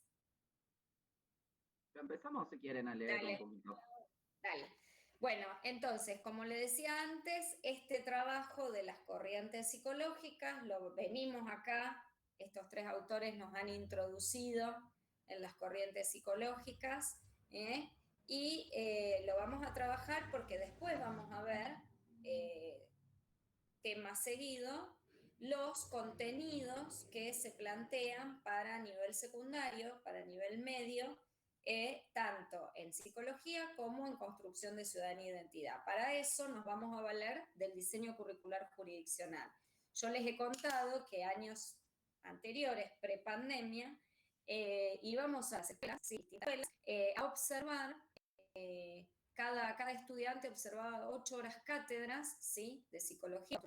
Speaker 6: Lo empezamos si quieren a leer un poquito.
Speaker 1: Dale. Bueno, entonces, como le decía antes, este trabajo de las corrientes psicológicas, lo venimos acá, estos tres autores nos han introducido en las corrientes psicológicas, y lo vamos a trabajar porque después vamos a ver, tema seguido, los contenidos que se plantean para nivel secundario, para nivel medio, tanto en psicología como en construcción de ciudadanía e identidad. Para eso nos vamos a valer del diseño curricular jurisdiccional. Yo les he contado que años anteriores, prepandemia, íbamos a las escuelas, a observar, cada estudiante observaba 8 horas cátedras, ¿sí?, de psicología,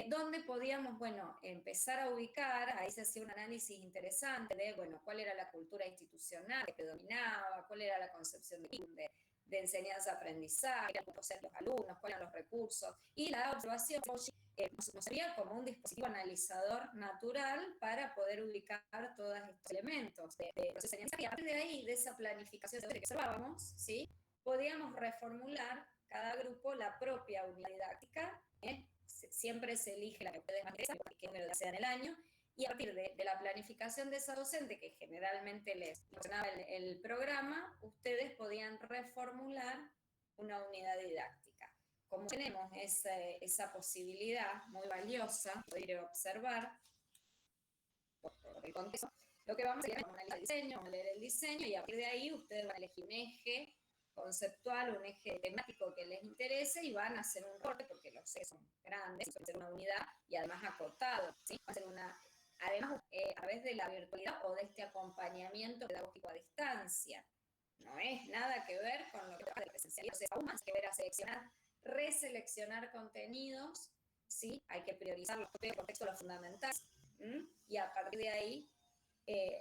Speaker 1: donde podíamos, bueno, empezar a ubicar, ahí se hacía un análisis interesante de, bueno, cuál era la cultura institucional que predominaba, cuál era la concepción de enseñanza-aprendizaje, cómo ser los alumnos, cuáles eran los recursos, y la observación nos servía como un dispositivo analizador natural para poder ubicar todos estos elementos de enseñanza, y a partir de ahí, de esa planificación que observábamos, ¿sí?, podíamos reformular cada grupo la propia unidad didáctica, siempre se elige la que ustedes más interesan, qué número sea en el año, y a partir de la planificación de esa docente, que generalmente les funcionaba el programa, ustedes podían reformular una unidad didáctica. Como tenemos esa posibilidad muy valiosa de ir a observar por el contexto, lo que vamos a hacer es analizar el diseño, vamos a leer el diseño, y a partir de ahí ustedes van a elegir un eje conceptual, un eje temático que les interese, y van a hacer un corte, porque los ejes son grandes, van a ser una unidad y además acotado, ¿sí? Va a ser además, a través de la virtualidad o de este acompañamiento pedagógico a distancia. No es nada que ver con lo que trabaja de presencialidad, o sea, aún más que ver a seleccionar, reseleccionar contenidos, ¿sí? Hay que priorizar los contextos, los fundamentales, y a partir de ahí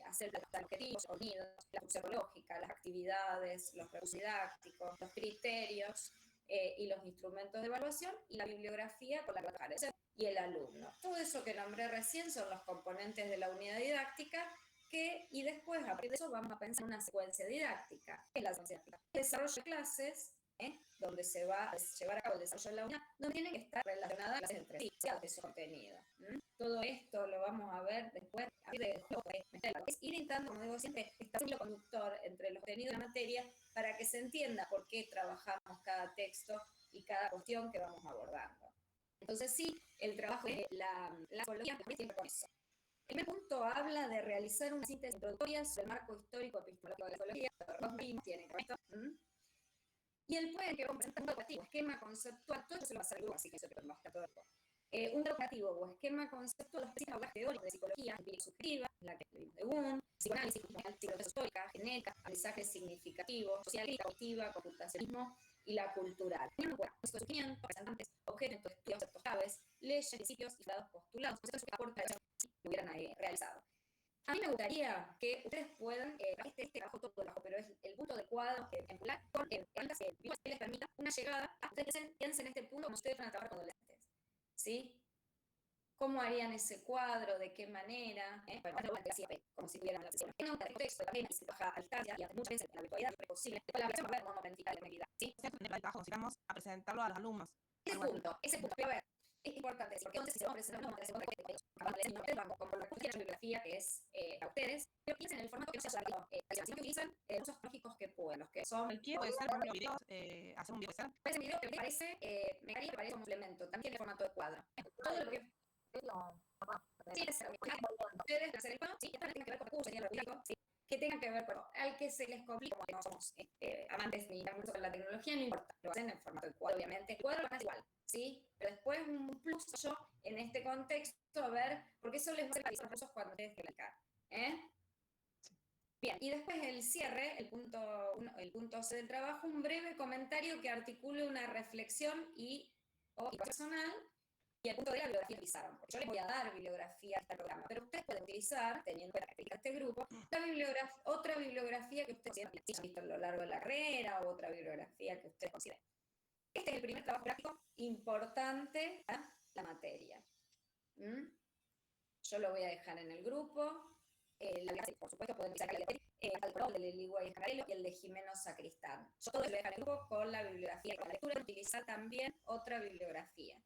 Speaker 1: hacer los objetivos, sonidos, la función lógica, las actividades, los recursos didácticos, los criterios y los instrumentos de evaluación, y la bibliografía con la que trabajar y el alumno. Todo eso que nombré recién son los componentes de la unidad didáctica, y después, a partir de eso, vamos a pensar en una secuencia didáctica. ¿Qué es la secuencia didáctica? El desarrollo de clases, donde se va a llevar a cabo el desarrollo de la unidad, donde tienen que estar relacionadas las entre sí, de su contenido. Todo esto lo vamos a ver después, a partir de ir intentando, como digo siempre, establecer el conductor entre los contenidos de la materia, para que se entienda por qué trabajamos cada texto y cada cuestión que vamos abordando. Entonces sí, el trabajo de la psicología tiene con eso. El primer punto habla de realizar una síntesis introductoria sobre el marco histórico epistemológico de la psicología, tiene con esto. Y el puede que presenta un educativo, esquema conceptual, todo eso se lo va a hacer luego, así que eso te lo muestra todo el tiempo. Un educativo o esquema conceptual de los principios teóricos de psicología, empírica subjetiva, la que vimos de Wundt, psicoanálisis, psicología histórica, genética, aprendizaje significativo, social, cognitiva, computacionismo y la cultural. Bueno, nuestros sufrimientos, representantes, objetos, estudios, conceptos claves, leyes, principios y dados postulados, que aporta si lo hubieran realizado. A mí me gustaría que ustedes puedan, este trabajo todo el trabajo, pero es el punto de cuadro en plural, con herramientas que les permita una llegada a ustedes piensen en este punto como ustedes van a trabajar con adolescentes, ¿sí? ¿Cómo harían ese cuadro? ¿De qué manera? Bueno, como si tuvieran la sesión. En un contexto también se trabaja a distancia y muchas veces en la virtualidad es posible. Después la versión va a ver cómo planificar la medida, ¿sí?
Speaker 11: En el trabajo, si vamos a presentarlo a los alumnos.
Speaker 1: Ese punto, pero a ver, es importante decir, porque entonces si se va a presentar una segunda como la bibliografía que es a ustedes, pero piensen en el formato que no sea sino que utilizan usos lógicos que pueden, los que son...
Speaker 11: Cualquier puede ser, por ejemplo, videos, hacer un video puede ser.
Speaker 1: Puede ser un video que me parece, me parece un suplemento, también en formato de cuadro. Todo lo que... Sí, ustedes hacer el cuadro, sí, que tengan que ver con recursos, sí, que tengan que ver con al que se les complica, como no somos amantes ni mucho con la tecnología, no importa, lo hacen en formato de cuadro, obviamente. El cuadro lo van a hacer igual, ¿sí? Pero después un plus yo en este contexto, a ver, porque eso les va a hacer los recursos cuando ustedes tengan que aplicar, Bien, y después el cierre, el punto C del trabajo, un breve comentario que articule una reflexión o personal, y el punto de la bibliografía utilizaron. Yo les voy a dar bibliografía a este programa, pero ustedes pueden utilizar, teniendo en cuenta este grupo, otra bibliografía que ustedes han visto a lo largo de la carrera, o otra bibliografía que ustedes consideren. Este es el primer trabajo práctico importante para la materia. Yo lo voy a dejar en el grupo. Por supuesto, pueden utilizar el de Liligua y Escarello y el de Jimeno Sacristán. Yo todo lo voy a dejar en el grupo con la bibliografía. Con la lectura, utilizar también otra bibliografía.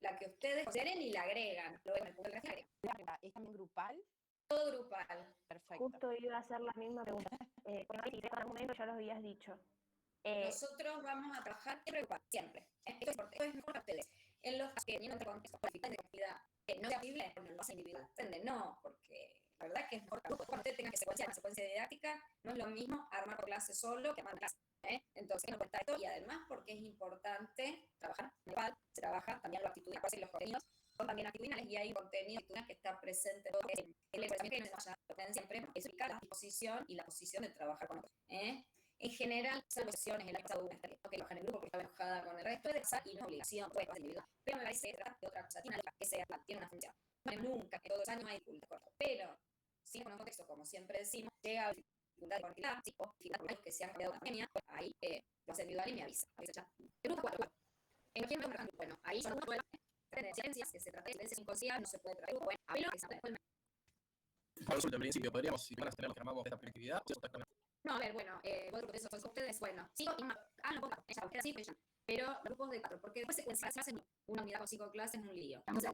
Speaker 1: La que ustedes consideren y la agregan. Lo ven en el punto de la
Speaker 3: ¿Es también grupal?
Speaker 1: Todo grupal.
Speaker 3: Perfecto.
Speaker 12: Justo iba a hacer la misma pregunta. Porque en algún momento ya lo habías dicho.
Speaker 1: Nosotros vamos a trabajar siempre. Esto es mejor para ustedes. En los que teniendo entre contextos de actividad no sea posible, porque no es individual. No, porque La verdad es que es mejor cuando usted tenga que secuenciar una secuencia didáctica, no es lo mismo armar por clase solo que armar clase. Entonces, no cuenta esto, y además porque es importante trabajar en el cual se trabaja también lo actitudinal, y los contenidos son también actitudinales, y hay contenido que está presente todo en el examen, que no vaya a tener siempre, eso implica la disposición y la posición de trabajar con otros. En general, salvo excepciones, el año pasado hubo una que trabaja en el grupo porque estaba enojada con el resto, de pasar y no es obligación, puede pasar individual. Pero me parece que se trata de otra cosa, tiene una función. No es nunca, en todos los años hay dificultades cortas. Pero, si en un contexto, como siempre decimos, llega a dificultad de conectividad, ¿sí? O dificultades que se han cambiado de pandemia, ahí lo hace individual y me avisa ya. El grupo 4. En cualquier momento, bueno, ahí son unos tendencias, que se trata de tendencias inconscientes, no se puede traer grupo, bueno, a verlo, que se puede.
Speaker 5: Consulta, en principio, podríamos, si van a tener los que armamos esta colectividad,
Speaker 1: no, a ver, bueno, vosotros eso son ustedes, bueno, 5 y una, no puedo, ella queda así, pero los grupos de 4, porque después se hacen una unidad con 5 clases, un lío. Entonces,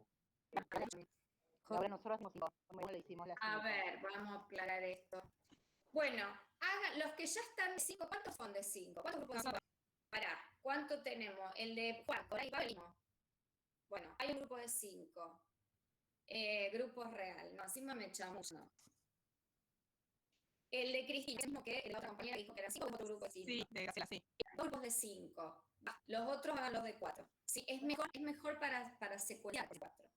Speaker 13: ahora nosotros hacemos 5, como le hicimos las 5.
Speaker 1: A ver, vamos a aclarar esto. Bueno, los que ya están de 5, ¿cuántos son de 5? ¿Cuántos grupos de 5? Pará, ¿cuánto tenemos? El de cuarto, ahí va el mismo. Bueno, hay un grupo de 5. Grupos real, no, encima me echamos, no. El de Cristina, es mismo que el de otra compañera que dijo que eran 5, otro grupo de 5.
Speaker 11: Sí, de Graciela, sí.
Speaker 1: 2 grupos de 5. Los otros hagan los de 4. Sí, es mejor para secuenciar por 4.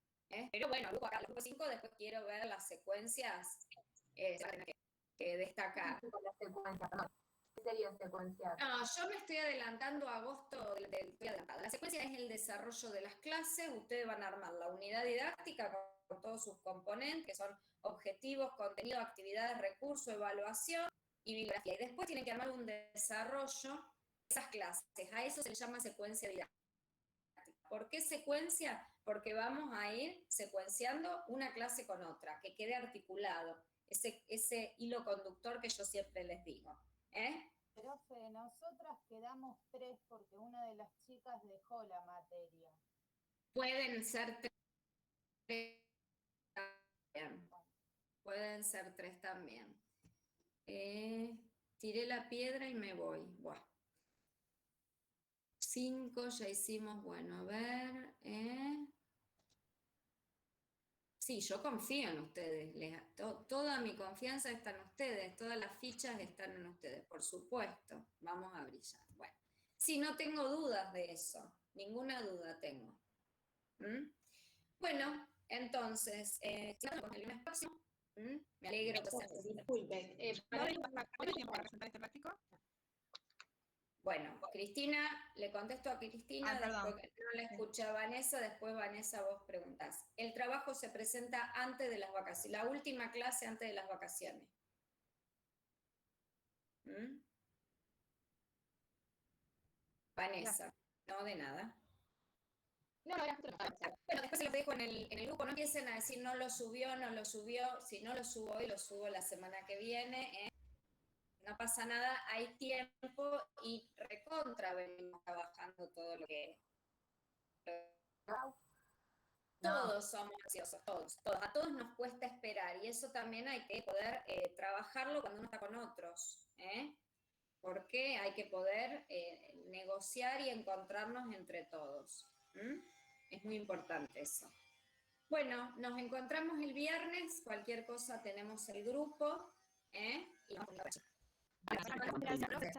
Speaker 1: Pero bueno, el grupo 5, después quiero ver las secuencias, se van a tener que destacar.
Speaker 13: ¿Qué sería secuenciar?
Speaker 1: No, yo me estoy adelantando a agosto, estoy adelantada. La secuencia es el desarrollo de las clases, ustedes van a armar la unidad didáctica con todos sus componentes, que son objetivos, contenido, actividades, recursos, evaluación y bibliografía. Y después tienen que armar un desarrollo de esas clases. A eso se le llama secuencia didáctica. ¿Por qué secuencia? Porque vamos a ir secuenciando una clase con otra, que quede articulado, ese hilo conductor que yo siempre les digo.
Speaker 7: Profe, nosotras quedamos 3 porque una de las chicas dejó la materia.
Speaker 1: Pueden ser 3 también. Pueden ser 3 también. Tiré la piedra y me voy. Buah. 5 ya hicimos, bueno, a ver. Sí, yo confío en ustedes. Toda mi confianza está en ustedes, todas las fichas están en ustedes, por supuesto. Vamos a brillar. Bueno, sí, no tengo dudas de eso, ninguna duda tengo. Bueno, entonces, con el lunes próximo, me alegro que sea.
Speaker 8: Disculpen,
Speaker 11: ¿Cuánto tiempo para presentar este práctico?
Speaker 1: Bueno, Cristina, le contesto a Cristina, después no le escuché a Vanessa, después Vanessa vos preguntás. El trabajo se presenta antes de las vacaciones, la última clase antes de las vacaciones. Vanessa, no de nada.
Speaker 8: No,
Speaker 1: bueno, después se los dejo en el grupo, no empiecen a decir no lo subió, si no lo subo hoy, lo subo la semana que viene, No pasa nada, hay tiempo y recontra venimos trabajando todo lo que... Todos somos ansiosos, todos. A todos nos cuesta esperar y eso también hay que poder trabajarlo cuando uno está con otros, porque hay que poder negociar y encontrarnos entre todos. Es muy importante eso. Bueno, nos encontramos el viernes, cualquier cosa tenemos el grupo, y vamos a ver.
Speaker 11: Gracias, profe.